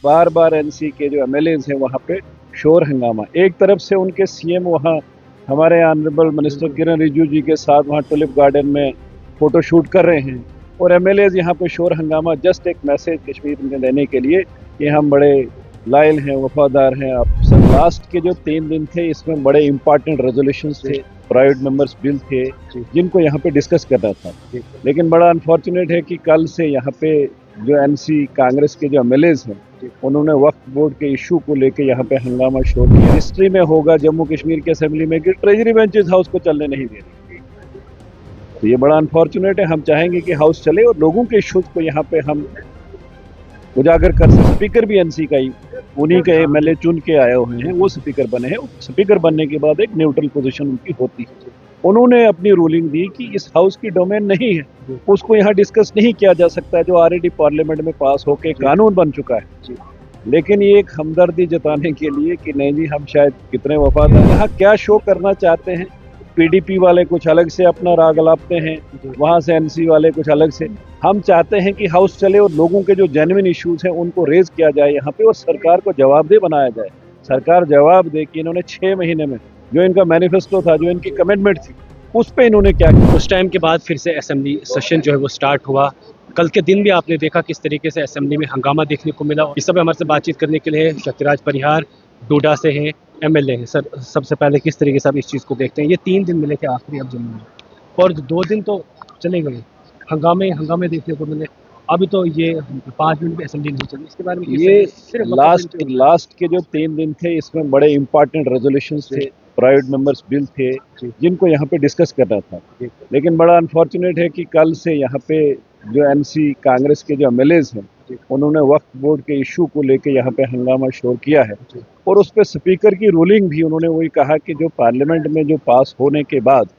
बार बार NC के जो MLAs हैं वहाँ पे शोर हंगामा। एक तरफ से उनके सीएम वहाँ हमारे ऑनरेबल मिनिस्टर किरण रिजिजू जी के साथ वहाँ टुलिप गार्डन में फोटो शूट कर रहे हैं और एमएलएज यहाँ पे शोर हंगामा जस्ट एक मैसेज कश्मीर में देने के लिए कि हम बड़े लायल हैं, वफादार हैं आप सब। लास्ट के जो 3 दिन थे इसमें बड़े इंपॉर्टेंट रेजोल्यूशंस थे, प्राइवेट मेंबर्स बिल थे जिनको यहाँ पे डिस्कस करना था। लेकिन बड़ा अनफॉर्चुनेट है कि कल से यहाँ पे जो एनसी कांग्रेस के जो एमएलएज हैं उन्होंने वक्फ बोर्ड के इशू को लेकर यहाँ पे हंगामा शोर किया। हिस्ट्री में होगा जम्मू कश्मीर की असेंबली में कि ट्रेजरी बेंचेस हाउस को चलने नहीं दे रही, तो ये बड़ा अनफॉर्चुनेट है। हम चाहेंगे कि हाउस चले और लोगों के इशूज को यहाँ पे हम उजागर कर सकें। स्पीकर भी एनसी का ही, उन्हीं के एमएलए चुन के आए हुए हैं, वो स्पीकर बने हैं। स्पीकर बनने के बाद एक न्यूट्रल पोजीशन उनकी होती है। उन्होंने अपनी रूलिंग दी कि इस हाउस की डोमेन नहीं है, उसको यहाँ डिस्कस नहीं किया जा सकता है, जो ऑलरेडी पार्लियामेंट में पास होकर कानून बन चुका है। लेकिन ये एक हमदर्दी जताने के लिए कि नहीं जी हम शायद कितने वफादार, यहाँ क्या शो करना चाहते हैं। पीडीपी वाले कुछ अलग से अपना राग अलापते हैं, वहाँ से एनसी वाले कुछ अलग से। हम चाहते हैं कि हाउस चले और लोगों के जो जेन्युइन इश्यूज हैं उनको रेज किया जाए यहाँ पे और सरकार को जवाबदेह बनाया जाए। सरकार जवाब दे कि इन्होंने 6 महीने में जो इनका मैनिफेस्टो था, जो इनकी कमिटमेंट थी, उस पे इन्होंने क्या किया। उस टाइम के बाद फिर से असेंबली सेशन जो है वो स्टार्ट हुआ। कल के दिन भी आपने देखा किस तरीके से असेंबली में हंगामा देखने को मिला। इस समय हमारे से बातचीत करने के लिए शक्तिराज परिहार डोडा से हैं, एमएलए हैं। सर, सबसे पहले किस तरीके से आप इस चीज़ को देखते हैं? ये 3 दिन मिले थे आखिरी अब जम्मू में, और 2 दिन तो चले गए, हंगामे देखने को मिले। अभी तो ये 5 मिनट भी असेंबली नहीं चली, इसके बारे में ये लास्ट के जो 3 दिन थे इसमें बड़े इंपॉर्टेंट रेजोल्यूशंस थे, प्राइवेट मेंबर्स बिल थे जिनको यहाँ पे डिस्कस करना था। लेकिन बड़ा अनफॉर्चुनेट है कि कल से यहाँ पे जो एनसी कांग्रेस के जो एमएलएज हैं उन्होंने वक्फ बोर्ड के इशू को लेकर यहाँ पे हंगामा शोर किया है और उस पर स्पीकर की रूलिंग भी उन्होंने वही कहा कि जो पार्लियामेंट में जो पास होने के बाद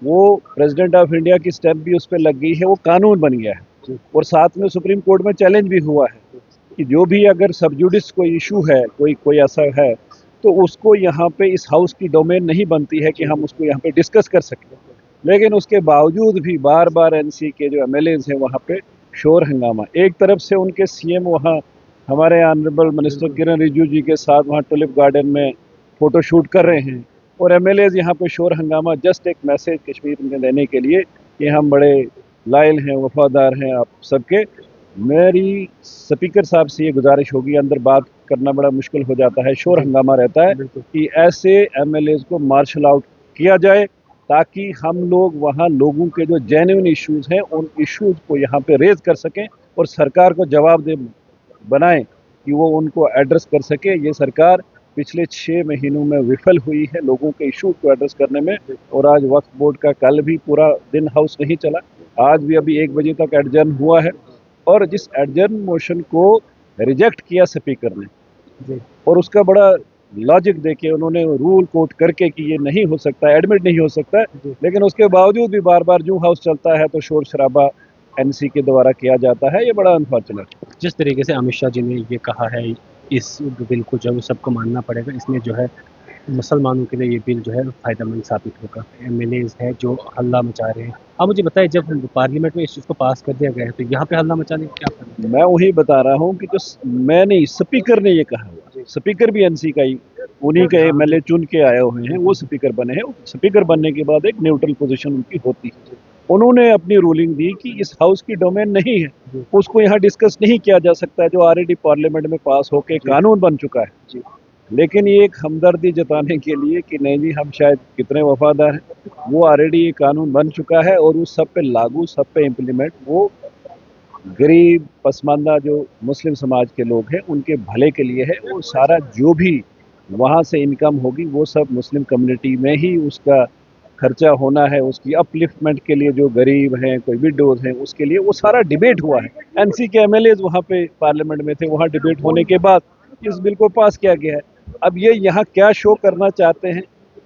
वो प्रेसिडेंट ऑफ इंडिया की स्टेप भी उस पर लग गई है, वो कानून बन गया है। और साथ में सुप्रीम कोर्ट में चैलेंज भी हुआ है कि जो भी अगर सबजुडिस कोई इशू है, कोई ऐसा है, तो उसको यहाँ पे इस हाउस की डोमेन नहीं बनती है कि हम उसको यहाँ पे डिस्कस कर सकें। लेकिन उसके बावजूद भी बार बार एनसी के जो एमएलएज हैं वहाँ पे शोर हंगामा। एक तरफ से उनके सीएम वहाँ हमारे ऑनरेबल मिनिस्टर किरण रिजिजू जी के साथ वहाँ टुलिप गार्डन में फोटो शूट कर रहे हैं और एमएलएज यहाँ पे शोर हंगामा जस्ट एक मैसेज कश्मीर में देने के लिए कि हम बड़े लायल हैं, वफादार हैं आप सबके। मेरी स्पीकर साहब से ये गुजारिश होगी, अंदर बात करना बड़ा मुश्किल हो जाता है, शोर हंगामा रहता है, कि ऐसे एमएलएज को मार्शल आउट किया जाए ताकि हम लोग वहाँ लोगों के जो जेन्युइन इश्यूज हैं उन इश्यूज को यहाँ पे रेज कर सकें और सरकार को जवाबदेह बनाएं कि वो उनको एड्रेस कर सके। ये सरकार पिछले 6 महीनों में विफल हुई है लोगों के इशूज को एड्रेस करने में। और आज वक्फ बोर्ड का कल भी पूरा दिन हाउस नहीं चला, आज भी अभी 1 बजे तक एडजर्न हुआ है और जिस एडजर्न मोशन को रिजेक्ट किया स्पीकर ने और उसका बड़ा लॉजिक देके उन्होंने रूल कोट करके कि ये नहीं हो सकता, एडमिट नहीं हो सकता, लेकिन उसके बावजूद भी बार बार जो हाउस चलता है तो शोर शराबा एनसी के द्वारा किया जाता है। ये बड़ा अनफॉर्चुनेट। जिस तरीके से अमित शाह जी ने ये कहा है, इस बिल को जो है सबको मानना पड़ेगा, इसमें जो है मुसलमानों के लिए ये बिल जो है फ़ायदेमंद साबित होगा। एमएलएज हैं जो हल्ला मचा रहे हैं। आप मुझे बताइए, जब पार्लियामेंट में इस चीज़ को पास कर दिया गया है तो यहाँ पे हल्ला मचाने का क्या करना? मैं वही बता रहा हूँ कि जो मैं नहीं, स्पीकर ने ये कहा हुआ, स्पीकर भी एनसी का ही, उन्हीं के एमएलए चुन के आए हुए हैं, वो स्पीकर बने हैं। स्पीकर बनने के बाद एक न्यूट्रल पोजीशन उनकी होती है। उन्होंने अपनी रूलिंग दी कि इस हाउस की डोमेन नहीं है, उसको यहाँ डिस्कस नहीं किया जा सकता है, जो ऑलरेडी पार्लियामेंट में पास होकर कानून बन चुका है। लेकिन ये एक हमदर्दी जताने के लिए कि नहीं जी हम शायद कितने वफादार हैं, वो ऑलरेडी ये कानून बन चुका है और उस सब पे लागू, सब पे इम्प्लीमेंट, वो गरीब पसमानदा जो मुस्लिम समाज के लोग हैं उनके भले के लिए है। वो सारा जो भी वहाँ से इनकम होगी वो सब मुस्लिम कम्युनिटी में ही उसका खर्चा होना है, उसकी अपलिफ्टमेंट के लिए जो गरीब हैं, कोई विडोज हैं, उसके लिए वो सारा डिबेट हुआ है। एनसी के एमएलएज वहाँ पे पार्लियामेंट में थे, वहाँ डिबेट होने के बाद इस बिल को पास किया गया है। अब ये यहाँ क्या शो करना चाहते हैं,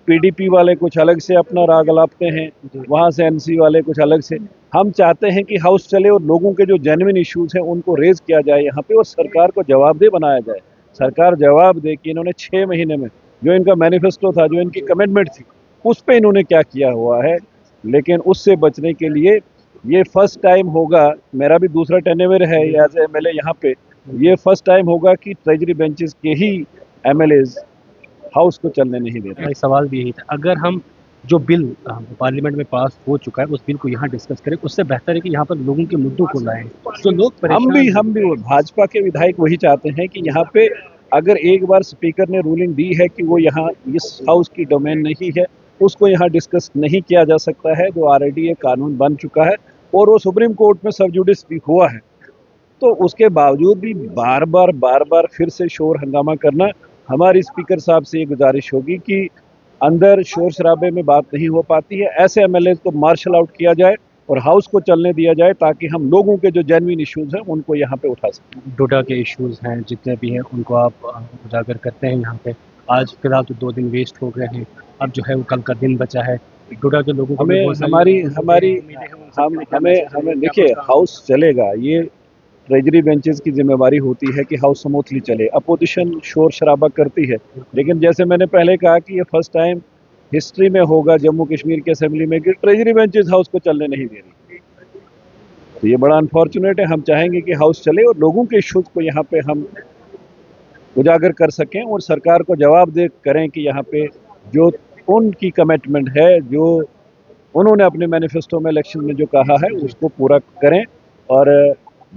पीडीपी वाले कुछ अलग से अपना राग अलापते हैं, वहाँ से एनसी वाले कुछ अलग से। हम चाहते हैं कि हाउस चले और लोगों के जो जेन्युइन इश्यूज हैं उनको रेज किया जाए यहाँ पे और सरकार को जवाबदेह बनाया जाए। सरकार जवाब दे कि इन्होंने 6 महीने में जो इनका मैनिफेस्टो था, जो इनकी कमिटमेंट थी, उस पे इन्होंने क्या किया हुआ है। लेकिन उससे बचने के लिए ये फर्स्ट टाइम होगा, मेरा भी दूसरा टेन्योर है एज ए एमएलए यहाँ पे, ये फर्स्ट टाइम होगा कि ट्रेजरी बेंचेस के ही एमएलएज हाउस को चलने नहीं दे रहे। मेरा सवाल भी यही था, अगर हम जो बिल पार्लियामेंट में पास हो चुका है उस बिल को यहाँ डिस्कस करें, उससे बेहतर है कि यहाँ पर लोगों के मुद्दों को लाएं, जो लोग हम भी भाजपा के विधायक वही चाहते हैं कि यहाँ पे अगर एक बार स्पीकर ने रूलिंग दी है कि वो यहाँ इस हाउस की डोमेन नहीं है, उसको यहाँ डिस्कस नहीं किया जा सकता है, जो ऑलरेडी ये कानून बन चुका है और वो सुप्रीम कोर्ट में सब जुडिस भी हुआ है, तो उसके बावजूद भी बार बार फिर से शोर हंगामा करना, हमारी स्पीकर साहब से ये गुजारिश होगी कि अंदर शोर शराबे में बात नहीं हो पाती है, ऐसे एमएलए को मार्शल आउट किया जाए और हाउस को चलने दिया जाए ताकि हम लोगों के जो जेन्युइन इश्यूज हैं उनको यहाँ पे उठा सकें। डोडा के इश्यूज हैं जितने भी हैं उनको आप उजागर करते हैं यहाँ पे। आज फिलहाल तो 2 दिन वेस्ट हो गए हैं, अब जो है वो कल का दिन बचा है। डोडा के लोगों को हमें देखिए, हाउस चलेगा, ये ट्रेजरी बेंचेस की जिम्मेवारी होती है कि हाउस स्मूथली चले। अपोजिशन शोर शराबा करती है, लेकिन जैसे मैंने पहले कहा कि ये फर्स्ट टाइम हिस्ट्री में होगा जम्मू कश्मीर की असेंबली में कि ट्रेजरी बेंचेस हाउस को चलने नहीं दे रही, तो ये बड़ा अनफॉर्चुनेट है। हम चाहेंगे कि हाउस चले और लोगों के इश्यूज को यहाँ पे हम उजागर कर सकें और सरकार को जवाब दे करें कि यहाँ पे जो उनकी कमिटमेंट है, जो उन्होंने अपने मैनिफेस्टो में इलेक्शन में जो कहा है उसको पूरा करें और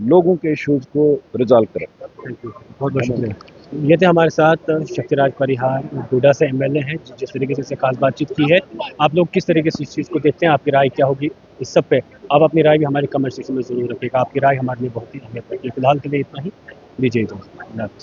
लोगों के इश्यूज को रिजॉल्व करें। बहुत बहुत शुक्रिया। ये थे हमारे साथ शक्तिराज परिहार, डोडा से एमएलए हैं, जिस तरीके से खास बातचीत की है। आप लोग किस तरीके से इस चीज़ को देखते हैं, आपकी राय क्या होगी इस सब पे? आप अपनी राय भी हमारे कमेंट सेक्शन में ज़रूर रखिएगा, आपकी राय हमारे लिए बहुत ही अहमियत रखती है। फिलहाल के लिए इतना ही, दीजिए इजाज़त।